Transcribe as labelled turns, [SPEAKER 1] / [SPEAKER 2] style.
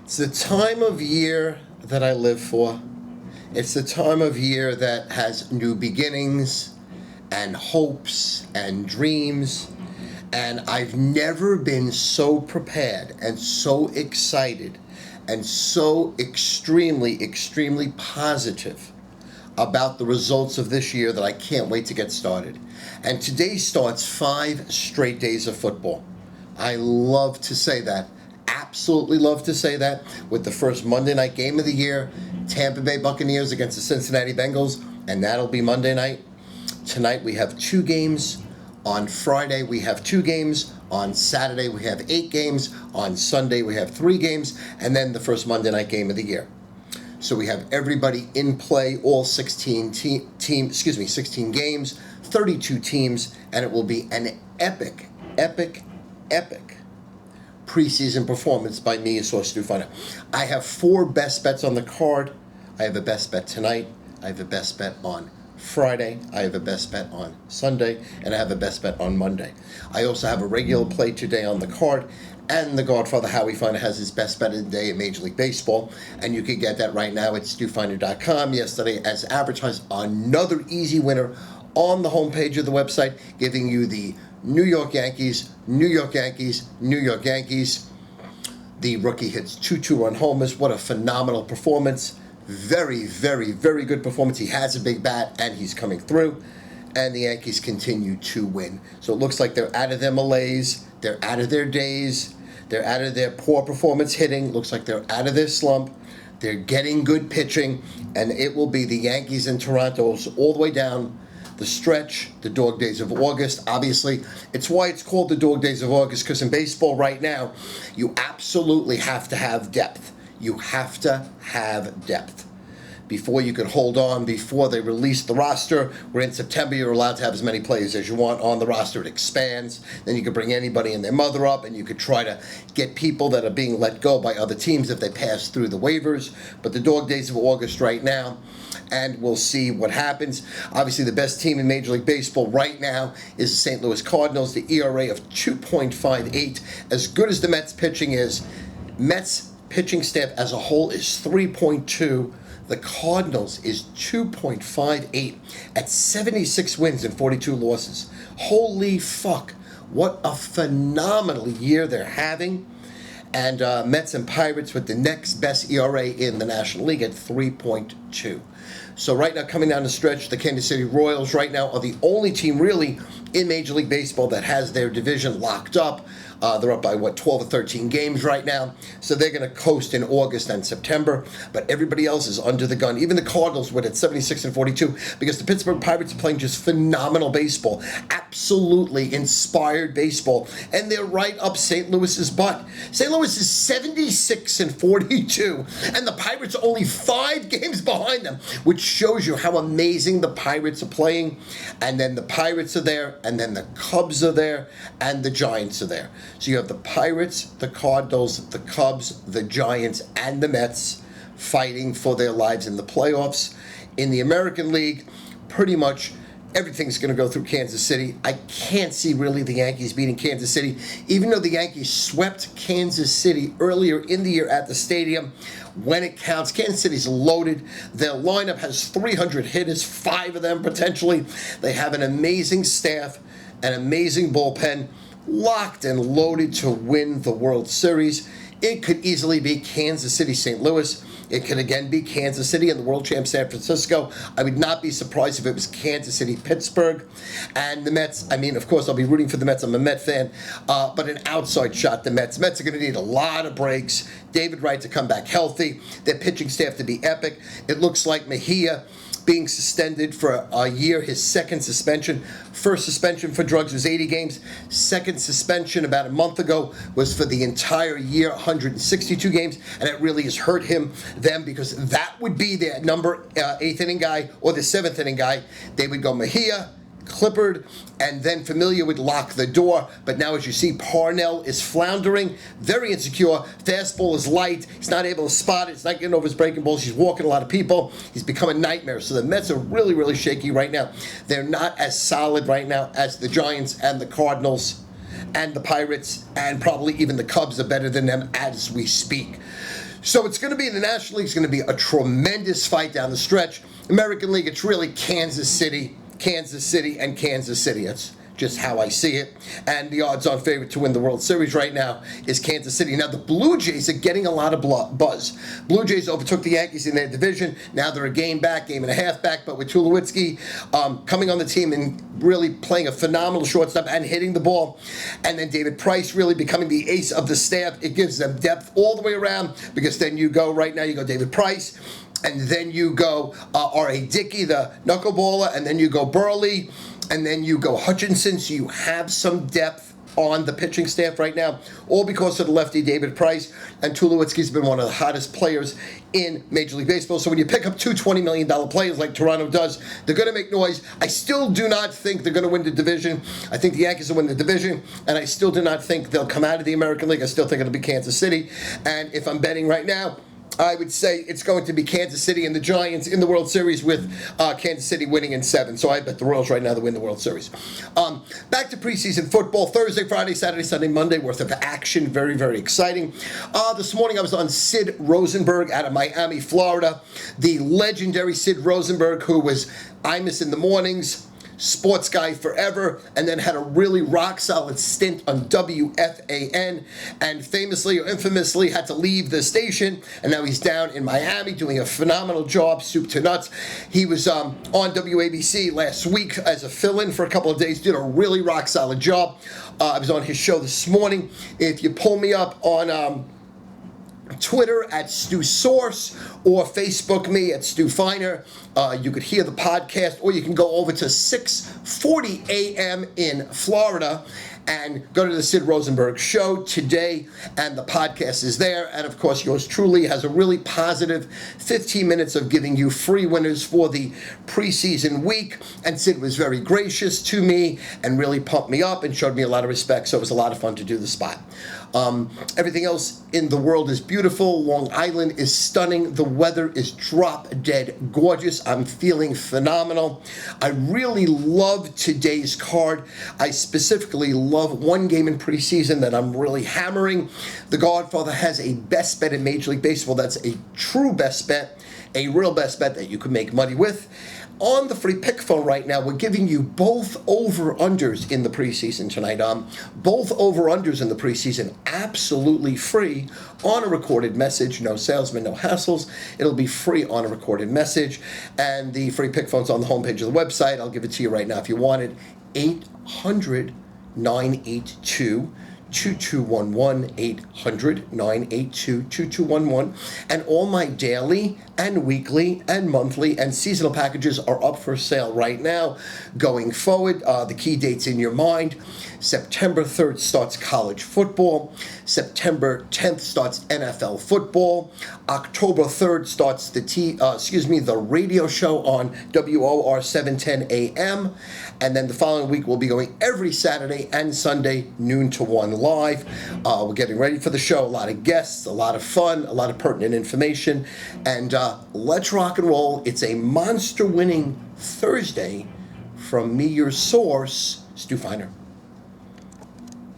[SPEAKER 1] It's the time of year that I live for. It's the time of year that has new beginnings and hopes and dreams. And I've never been so prepared and so excited and so extremely positive about the results of this year that I can't wait to get started. And today starts 5 straight days of football. I love to say that. Absolutely love to say that, with the first Monday night game of the year, Tampa Bay Buccaneers against the Cincinnati Bengals, and that'll be Monday night. Tonight we have 2 games. On Friday we have 2 games. On Saturday we have 8 games. On Sunday we have 3 games, and then the first Monday night game of the year. So we have everybody in play, all 16 games, 32 teams, and it will be an epic preseason performance by me, source Feiner. I have 4 best bets on the card. I have a best bet tonight. I have a best bet on Friday. I have a best bet on Sunday, and I have a best bet on Monday. I also have a regular play today on the card, and the Godfather Howie Feiner has his best bet of the day in Major League Baseball, and you can get that right now at StuFeiner.com. Yesterday, as advertised, another easy winner on the homepage of the website, giving you the New York Yankees. The rookie hits 2 2-run homers. What a phenomenal performance. Very good performance. He has a big bat, and he's coming through. And the Yankees continue to win. So it looks like they're out of their malaise. They're out of their daze. They're out of their poor performance hitting. Looks like they're out of their slump. They're getting good pitching. And it will be the Yankees in Toronto all the way down the stretch, the dog days of August. Obviously, it's why it's called the dog days of August, because in baseball right now, you absolutely have to have depth. You have to have depth. Before you could hold on, before they release the roster, where in September you're allowed to have as many players as you want on the roster. It expands. Then you could bring anybody and their mother up, and you could try to get people that are being let go by other teams if they pass through the waivers. But the dog days of August right now, and we'll see what happens. Obviously, the best team in Major League Baseball right now is the St. Louis Cardinals. The ERA of 2.58. As good as the Mets pitching is, Mets pitching staff as a whole is 3.2. The Cardinals is 2.58 at 76 wins and 42 losses. Holy fuck. What a phenomenal year they're having. And Mets and Pirates with the next best ERA in the National League at 3.2. So right now, coming down the stretch, the Kansas City Royals right now are the only team really in Major League Baseball that has their division locked up. They're up by, 12 or 13 games right now. So they're going to coast in August and September. But everybody else is under the gun. Even the Cardinals went at 76 and 42 because the Pittsburgh Pirates are playing just phenomenal baseball. Absolutely inspired baseball. And they're right up St. Louis's butt. St. Louis is 76 and 42. And the Pirates are only 5 games behind them, which shows you how amazing the Pirates are playing. And then the Pirates are there. And then the Cubs are there. And the Giants are there. So you have the Pirates, the Cardinals, the Cubs, the Giants, and the Mets fighting for their lives in the playoffs. In the American League, pretty much everything's going to go through Kansas City. I can't see really the Yankees beating Kansas City, even though the Yankees swept Kansas City earlier in the year at the stadium. When it counts, Kansas City's loaded. Their lineup has 300 hitters, 5 of them potentially. They have an amazing staff, an amazing bullpen, locked and loaded to win the World Series. It could easily be Kansas City, St. Louis. It could again be Kansas City and the world champ San Francisco. I would not be surprised if it was Kansas City, Pittsburgh. And the Mets, of course, I'll be rooting for the Mets. I'm a Met fan. But an outside shot, the Mets. Mets are going to need a lot of breaks. David Wright to come back healthy. Their pitching staff to be epic. It looks like Mejia being suspended for a year, his second suspension. First suspension for drugs was 80 games. Second suspension about a month ago was for the entire year, 162 games, and it really has hurt them, because that would be their number 8th inning guy or the 7th inning guy. They would go Mejia, Clippard, and then Familia would lock the door. But now, as you see, Parnell is floundering, very insecure. Fastball is light. He's not able to spot it. He's not getting over his breaking balls. He's walking a lot of people. He's become a nightmare. So the Mets are really, really shaky right now. They're not as solid right now as the Giants and the Cardinals. and the Pirates and probably even the Cubs are better than them as we speak. So it's going to be in the National League. It's going to be a tremendous fight down the stretch. American League, it's really Kansas City, and Kansas City. That's just how I see it. And the odds-on favorite to win the World Series right now is Kansas City. Now, the Blue Jays are getting a lot of buzz. Blue Jays overtook the Yankees in their division. Now they're a game and a half back. But with Tulowitzki coming on the team and really playing a phenomenal shortstop and hitting the ball, and then David Price really becoming the ace of the staff, it gives them depth all the way around, because then you go David Price, and then you go R.A. Dickey, the knuckleballer, and then you go Burley, and then you go Hutchinson. So you have some depth on the pitching staff right now, all because of the lefty David Price. And Tulowitzki's been one of the hottest players in Major League Baseball. So when you pick up two $20 million players like Toronto does, they're going to make noise. I still do not think they're going to win the division. I think the Yankees will win the division, and I still do not think they'll come out of the American League. I still think it'll be Kansas City. And if I'm betting right now, I would say it's going to be Kansas City and the Giants in the World Series, with Kansas City winning in 7. So I bet the Royals right now to win the World Series. Back to preseason football. Thursday, Friday, Saturday, Sunday, Monday worth of action. Very, very exciting. This morning I was on Sid Rosenberg out of Miami, Florida. The legendary Sid Rosenberg, who was Imus in the mornings, sports guy forever, and then had a really rock-solid stint on WFAN, and famously or infamously had to leave the station, and now he's down in Miami doing a phenomenal job, soup to nuts. He was on WABC last week as a fill-in for a couple of days, did a really rock-solid job. I was on his show this morning. If you pull me up on Twitter at Stu Source, or Facebook me at Stu Feiner, you could hear the podcast, or you can go over to 6:40 a.m. in Florida and go to the Sid Rosenberg show today, and the podcast is there. And of course, yours truly has a really positive 15 minutes of giving you free winners for the preseason week. And Sid was very gracious to me and really pumped me up and showed me a lot of respect. So it was a lot of fun to do the spot. Everything else in the world is beautiful. Long Island is stunning. The weather is drop dead gorgeous. I'm feeling phenomenal. I really love today's card. I specifically love one game in preseason that I'm really hammering. The Godfather has a best bet in Major League Baseball. That's a true best bet, a real best bet that you can make money with. On the free Pickphone right now, we're giving you both over-unders in the preseason tonight. Both over-unders in the preseason, absolutely free on a recorded message. No salesman, no hassles. It'll be free on a recorded message. And the free Pickphone's on the homepage of the website. I'll give it to you right now if you want it. 800-982 2211, 800-982-2211, and all my daily and weekly and monthly and seasonal packages are up for sale right now. Going forward, the key dates in your mind: September 3rd starts college football, September 10th starts NFL football, October 3rd starts the radio show on WOR 710 AM, and then the following week we'll be going every Saturday and Sunday, noon to 1 live. We're getting ready for the show. A lot of guests, a lot of fun, a lot of pertinent information, and let's rock and roll. It's a monster winning Thursday from me, your source, Stu Feiner.